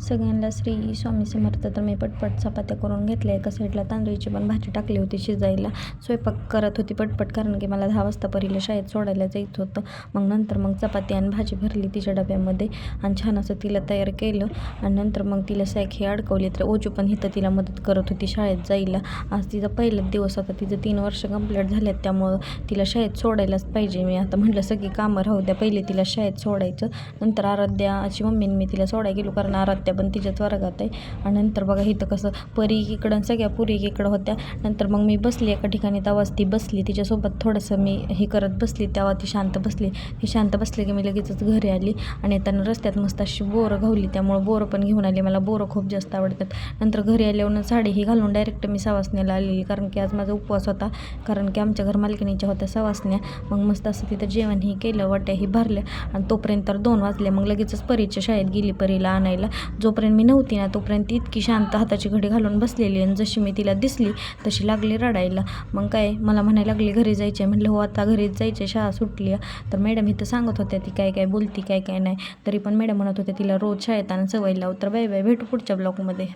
सगळ्यांना श्री स्वामी समर्थ. तर मी पटपट चपात्या करून घेतल्या. एका साईडला तांदळीची पण भाजी टाकली होती शिजायला. स्वयंपाक करत होती पटपट, कारण की मला 10 वाजता परीला शाळेत सोडायला जायचं होतं. मग चपाती आणि भाजी भरली तिच्या डब्यामध्ये आणि छान असं तिला तयार केलं. आणि नंतर मग तिला सॅक हे अडकवली. तर ओजू पण इथं तिला मदत करत होती शाळेत जायला. आज तिचा पहिलाच दिवस होता. तिचं 3 वर्ष कंप्लीट झाल्यात, त्यामुळं तिला शाळेत सोडायलाच पाहिजे. मी आता म्हटलं सगळी कामं राहू द्या, पहिले तिला शाळेत सोडायचं. नंतर आराध्याची मम्मीने मी तिला सोडायला गेलो, कारण आराध्या पण तिच्याच वर्गात आहे. आणि नंतर बघा इथं कसं परी इकडं सगळ्या पुरी इकडं होत्या. नंतर मग मी बसली एका ठिकाणी, तेव्हाच ती बसली. तिच्यासोबत थोडंसं मी हे करत बसली, तेव्हा ती शांत बसली. ती शांत बसली की मी लगेचच घरी आली. आणि येताना रस्त्यात मस्त अशी बोरं घावली, त्यामुळं बोरं पण घेऊन आली. मला बोरं खूप जास्त आवडतात. नंतर घरी आल्यावर साडी ही घालून डायरेक्ट मी सवासण्याला आलेली, कारण की आज माझा उपवास होता. कारण की आमच्या घर मालकिनीच्या होत्या सवासण्या. मग मस्त असं तिथं जेवण ही केलं, वाट्या ही भरल्या. आणि तोपर्यंत तर 2 वाजले. मग लगेचच परीच्या शाळेत गेली परीला आणायला. जोपर्यंत मी नव्हती ना तोपर्यंत इतकी शांत हाताची घडी घालून बसलेली, आणि जशी मी तिला दिसली तशी लागली रडायला. मग काय मला म्हणायला लागली घरी जायचे. म्हटलं हो आता घरीच जायचे, शाळा सुटली. तर मॅडम इथं सांगत होत्या ती काय काय बोलती काय काय नाही. तरी पण मॅडम म्हणत होत्या तिला रोज शाळेत आणि सवय लाव. तर बाय बाय, भेटू पुढच्या ब्लॉगमध्ये.